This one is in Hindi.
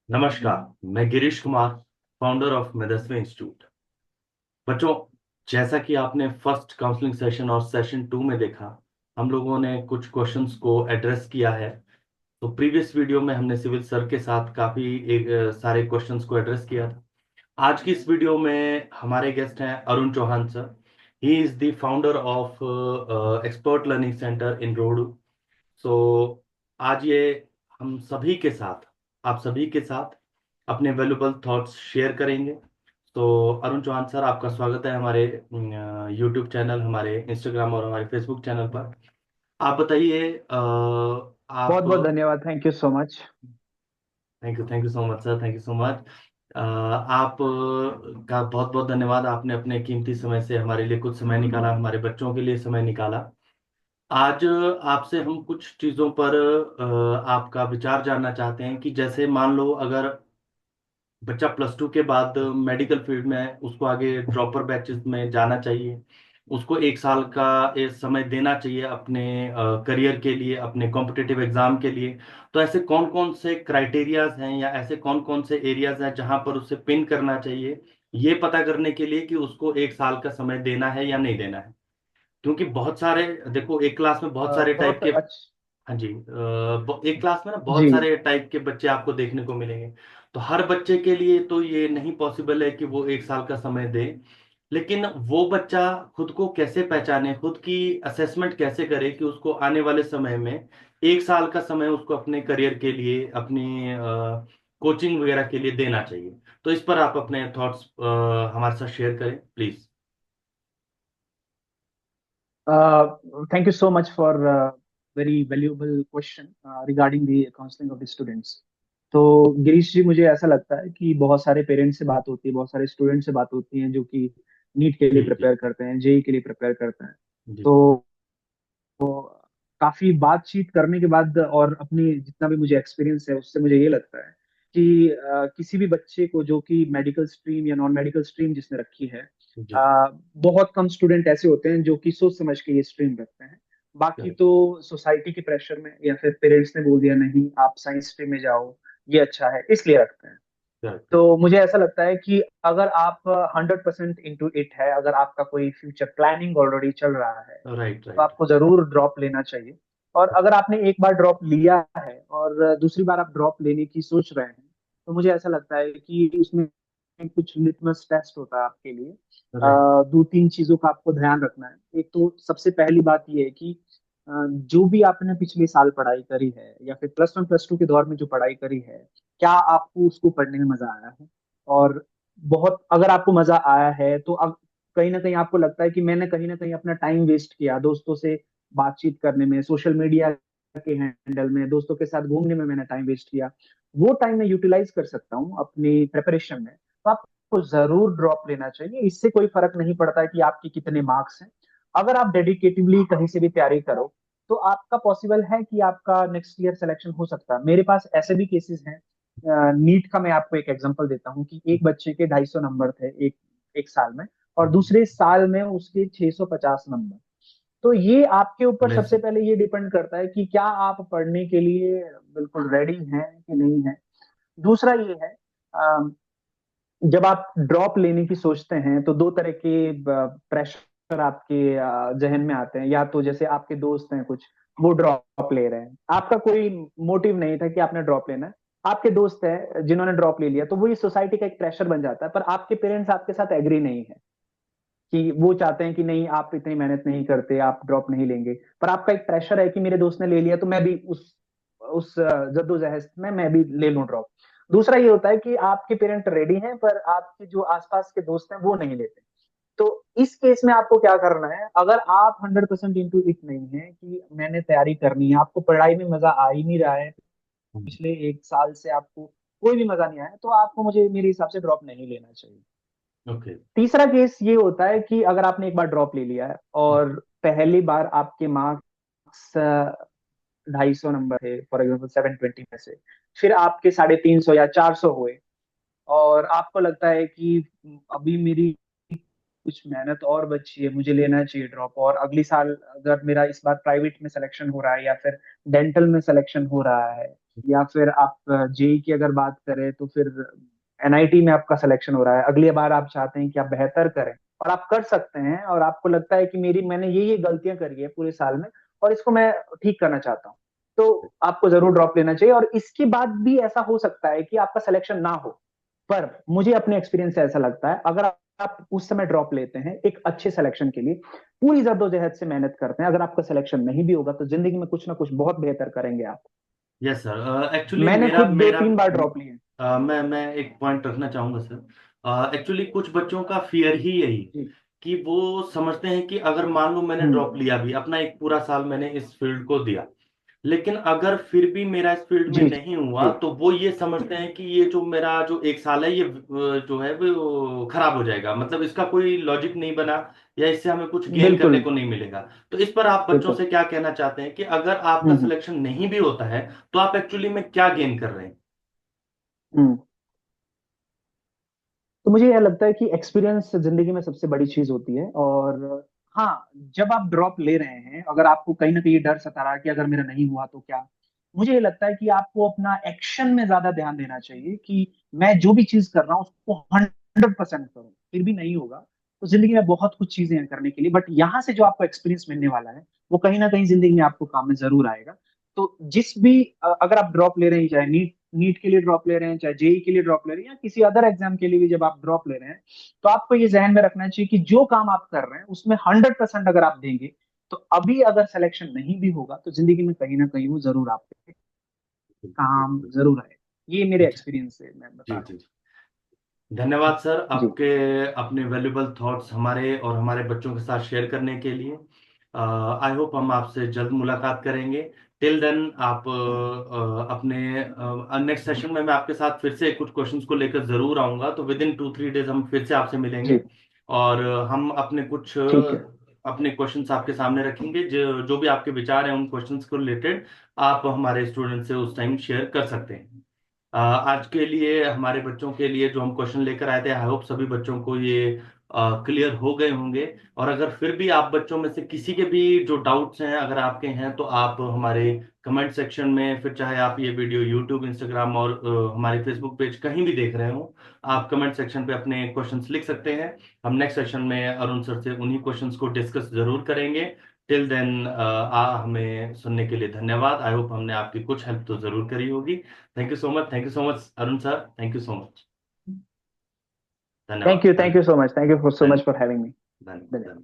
नमस्कार। मैं Girish Kumar, founder of Medasvi institute. बच्चों, जैसा कि आपने फर्स्ट काउंसलिंग सेशन और सेशन 2 में देखा, हम लोगों ने कुछ क्वेश्चंस को एड्रेस किया है। तो प्रीवियस वीडियो में हमने सिविल सर के साथ काफी सारे क्वेश्चंस को एड्रेस किया था। आज की इस वीडियो में हमारे गेस्ट हैं Arun Chauhan sir. He is the founder of Expert Learning Centre in Rohru. So आज ये हम सभी के साथ, आप सभी के साथ अपने वैल्यूबल थॉट्स शेयर करेंगे। तो अरुण चौहान सर, आपका स्वागत है हमारे यूट्यूब चैनल, हमारे इंस्टाग्राम और हमारे फेसबुक चैनल पर। आप बताइए, आप। बहुत बहुत धन्यवाद। Thank you so much. Thank you so much sir, thank you so much. आप का बहुत बहुत धन्यवाद। आपने अपने कीमती समय से हमारे लिए कुछ समय निकाला, हमारे बच्चों के लिए समय निकाला। आज आपसे हम कुछ चीज़ों पर आपका विचार जानना चाहते हैं कि जैसे मान लो, अगर बच्चा प्लस 2 के बाद मेडिकल फील्ड में उसको आगे ड्रॉपर बैचेस में जाना चाहिए, उसको 1 साल का समय देना चाहिए अपने करियर के लिए, अपने कॉम्पिटिटिव एग्जाम के लिए। तो ऐसे कौन कौन से क्राइटेरियाज हैं या ऐसे कौन कौन से एरियाज हैं जहां पर उसे पिन करना चाहिए, ये पता करने के लिए कि उसको 1 साल का समय देना है या नहीं देना है। क्योंकि बहुत सारे, देखो, एक क्लास में बहुत सारे टाइप बहुत के। अच्छा। हाँ जी, एक क्लास में ना बहुत जी। सारे टाइप के बच्चे आपको देखने को मिलेंगे। तो हर बच्चे के लिए तो ये नहीं पॉसिबल है कि वो 1 साल का समय दे। लेकिन वो बच्चा खुद को कैसे पहचाने, खुद की असेसमेंट कैसे करे कि उसको आने वाले समय में 1 साल का समय उसको अपने करियर के लिए, अपनी कोचिंग वगैरह के लिए देना चाहिए। तो इस पर आप अपने थॉट्स हमारे साथ शेयर करें please. Thank you so much for very valuable question regarding the counselling of the students. तो गिरीश जी, मुझे ऐसा लगता है कि बहुत सारे पेरेंट्स से बात होती है, बहुत सारे स्टूडेंट से बात होती है जो कि नीट के लिए जी जी प्रिपेयर करते हैं, जेई के लिए प्रिपेयर करते हैं। जी। तो काफी बातचीत करने के बाद और अपनी जितना भी मुझे एक्सपीरियंस है उससे मुझे ये लगता है कि किसी भी बच्चे को जो कि मेडिकल स्ट्रीम या नॉन मेडिकल स्ट्रीम जिसने रखी है, जी। बहुत कम स्टूडेंट ऐसे होते हैं जो कि सोच समझ के ये स्ट्रीम रखते हैं। बाकी करेक्ट। तो सोसाइटी के प्रेशर में या फिर पेरेंट्स ने बोल दिया नहीं आप साइंस स्ट्रीम में जाओ, ये अच्छा है, इसलिए रखते हैं। करेक्ट। तो मुझे ऐसा लगता है कि अगर आप 100% इंटू इट है, अगर आपका कोई फ्यूचर प्लानिंग ऑलरेडी चल रहा है, राइट तो राइट। आपको जरूर ड्रॉप लेना चाहिए। और अगर आपने एक बार ड्रॉप लिया है और दूसरी बार आप ड्रॉप लेने की सोच रहे हैं, तो मुझे ऐसा लगता है कि उसमें कुछ लिटमस टेस्ट होता है आपके लिए। राइट। दो तीन चीजों का आपको ध्यान रखना है। एक तो सबसे पहली बात यह है कि जो भी आपने पिछले साल पढ़ाई करी है या फिर प्लस 1 प्लस 2 के दौर में जो पढ़ाई करी है, क्या आपको उसको पढ़ने में मजा आया है? और बहुत अगर आपको मजा आया है तो अब कहीं ना कहीं आपको लगता है कि मैंने कहीं ना कहीं अपना टाइम वेस्ट किया दोस्तों से बातचीत करने में, सोशल मीडिया के हैंडल में, दोस्तों के साथ घूमने में मैंने टाइम वेस्ट किया, वो टाइम मैं यूटिलाइज कर सकता हूँ अपनी प्रिपरेशन में, तो आपको जरूर ड्रॉप लेना चाहिए। इससे कोई फर्क नहीं पड़ता है कि आपके कितने मार्क्स हैं। अगर आप डेडिकेटिवली कहीं से भी तैयारी करो, तो आपका पॉसिबल है कि आपका नेक्स्ट ईयर सिलेक्शन हो सकता है। मेरे पास ऐसे भी केसेस हैं। नीट का मैं आपको एक एग्जांपल देता हूँ कि एक बच्चे के 250 नंबर थे एक एक साल में, और दूसरे साल में उसके 650 नंबर। तो ये आपके ऊपर सबसे अमेजिंग। पहले ये डिपेंड करता है कि क्या आप पढ़ने के लिए बिल्कुल रेडी हैं कि नहीं है। दूसरा ये है, जब आप ड्रॉप लेने की सोचते हैं तो दो तरह के प्रेशर आपके जहन में आते हैं। या तो जैसे आपके दोस्त हैं कुछ, वो ड्रॉप ले रहे हैं, आपका कोई मोटिव नहीं था कि आपने ड्रॉप लेना है, आपके दोस्त हैं जिन्होंने ड्रॉप ले लिया, तो वो ये सोसाइटी का एक प्रेशर बन जाता है। पर आपके पेरेंट्स आपके साथ एग्री नहीं है, कि वो चाहते हैं कि नहीं आप इतनी मेहनत नहीं करते, आप ड्रॉप नहीं लेंगे। पर आपका एक प्रेशर है कि मेरे दोस्त ने ले लिया तो मैं भी उस जद्दोजहद में मैं भी ले लूं ड्रॉप। दूसरा ये होता है कि आपके पेरेंट रेडी हैं पर आपके जो आसपास के दोस्त हैं वो नहीं लेते। तो इस केस में आपको क्या करना है, अगर आप 100% इंटू इट नहीं है कि मैंने तैयारी करनी है, आपको पढ़ाई में मजा आ ही नहीं रहा है, पिछले एक साल से आपको कोई भी मजा नहीं आया, तो आपको मुझे मेरे हिसाब से ड्रॉप नहीं लेना चाहिए। ओके। तीसरा केस ये होता है कि अगर आपने एक बार ड्रॉप ले लिया है और पहली बार आपके मार्क्स 250 नंबर थे, फॉर एग्जाम्पल 720 में से, फिर आपके 350 या 400 हुए, और आपको लगता है कि अभी मेरी कुछ मेहनत और बची है, मुझे लेना चाहिए ड्रॉप, और अगली साल अगर मेरा इस बार प्राइवेट में सिलेक्शन हो रहा है या फिर डेंटल में सिलेक्शन हो रहा है, या फिर आप जेई की अगर बात करें तो फिर एनआईटी में आपका सिलेक्शन हो रहा है, अगली बार आप चाहते हैं कि आप बेहतर करें, और आप कर सकते हैं, और आपको लगता है कि मैंने ये गलतियां करी है पूरे साल में और इसको मैं ठीक करना चाहता हूँ, तो आपको जरूर ड्रॉप लेना चाहिए। और इसके बाद भी ऐसा हो सकता है कि आपका सिलेक्शन ना हो, पर मुझे अपने एक्सपीरियंस से ऐसा लगता है, अगर आप उस समय ड्रॉप लेते हैं एक अच्छे सिलेक्शन के लिए, पूरी जद्दोजहद से मेहनत करते हैं, अगर आपका सिलेक्शन नहीं भी होगा तो जिंदगी में कुछ ना कुछ बहुत बेहतर करेंगे आप। यस सर, एक्चुअली मैंने मेरा खुद दो मेरा तीन बार ड्रॉप लिए हैं। मैं एक पॉइंट रखना चाहूंगा सर। एक्चुअली कुछ बच्चों का फियर ही यही जी। कि वो समझते हैं कि अगर मान लो मैंने ड्रॉप हम्म। लिया भी, अपना एक पूरा साल मैंने इस फील्ड को दिया, लेकिन अगर फिर भी मेरा इस फील्ड में जी। नहीं हुआ, जी। तो वो ये समझते हैं कि ये जो मेरा जो एक साल है ये जो है वो खराब हो जाएगा, मतलब इसका कोई लॉजिक नहीं बना, या इससे हमें कुछ गेन करने बिल्कुल। को नहीं मिलेगा। तो इस पर आप बच्चों बिल्कुल। से क्या कहना चाहते हैं कि अगर आपका हम्म। सिलेक्शन नहीं भी होता है तो आप एक्चुअली में क्या गेन कर रहे हैं? हम्म। तो मुझे यह लगता है कि एक्सपीरियंस जिंदगी में सबसे बड़ी चीज होती है। और हाँ, जब आप ड्रॉप ले रहे हैं, अगर आपको कहीं ना कहीं डर सता रहा है कि अगर मेरा नहीं हुआ तो क्या, मुझे ये लगता है कि आपको अपना एक्शन में ज्यादा ध्यान देना चाहिए कि मैं जो भी चीज कर रहा हूँ उसको 100% करूँ, फिर भी नहीं होगा तो जिंदगी में बहुत कुछ चीजें हैं करने के लिए, बट यहाँ से जो आपको एक्सपीरियंस मिलने वाला है वो कहीं ना कहीं जिंदगी में आपको काम में जरूर आएगा। तो जिस भी अगर आप ड्रॉप ले रहे हैं, चाहे नीट नीट के लिए ड्रॉप ले रहे हैं, चाहे जेई के लिए ड्रॉप ले रहे हैं, या किसी अदर एग्जाम के लिए भी जब आप ड्रॉप ले रहे हैं, तो आपको ये जहन में रखना चाहिए कि जो काम आप कर रहे हैं उसमें 100% अगर आप देंगे, तो अभी अगर सिलेक्शन नहीं भी होगा तो जिंदगी में कहीं ना कहीं वो जरूर आपके काम बिल्कुल। जरूर आए। ये मेरे एक्सपीरियंस से मैं बता जी रहा जी। धन्यवाद सर, हूँ। जी। आपके अपने वैल्यूबल थॉट्स हमारे और हमारे बच्चों के साथ शेयर करने के लिए। आई होप हम आपसे जल्द मुलाकात करेंगे। टिल देन आप अपने नेक्स्ट सेशन में मैं आपके साथ फिर से कुछ क्वेश्चंस को लेकर जरूर आऊंगा, तो विद इन 2-3 डेज हम फिर से आपसे मिलेंगे। जी। और हम अपने कुछ ठीक है। अपने क्वेश्चंस आपके सामने रखेंगे, जो जो भी आपके विचार हैं उन क्वेश्चंस को रिलेटेड आप हमारे स्टूडेंट से उस टाइम शेयर कर सकते हैं। आज के लिए हमारे बच्चों के लिए जो हम क्वेश्चन लेकर आए थे, आई होप सभी बच्चों को ये क्लियर हो गए होंगे। और अगर फिर भी आप बच्चों में से किसी के भी जो डाउट्स हैं अगर आपके हैं, तो आप हमारे कमेंट सेक्शन में, फिर चाहे आप ये वीडियो यूट्यूब, इंस्टाग्राम और हमारे फेसबुक पेज कहीं भी देख रहे हो, आप कमेंट सेक्शन पे अपने क्वेश्चंस लिख सकते हैं। हम नेक्स्ट सेशन में अरुण सर से उन्हीं क्वेश्चंस को डिस्कस जरूर करेंगे। टिल देन हमें सुनने के लिए धन्यवाद। आई होप हमने आपकी कुछ हेल्प तो जरूर करी होगी। Thank you so much, thank you so much Arun sir, thank you so much. Thank धन्यवाद you, thank you so much, thank you so धन्य मच फॉर हैविंग मी। धन्य धन्य।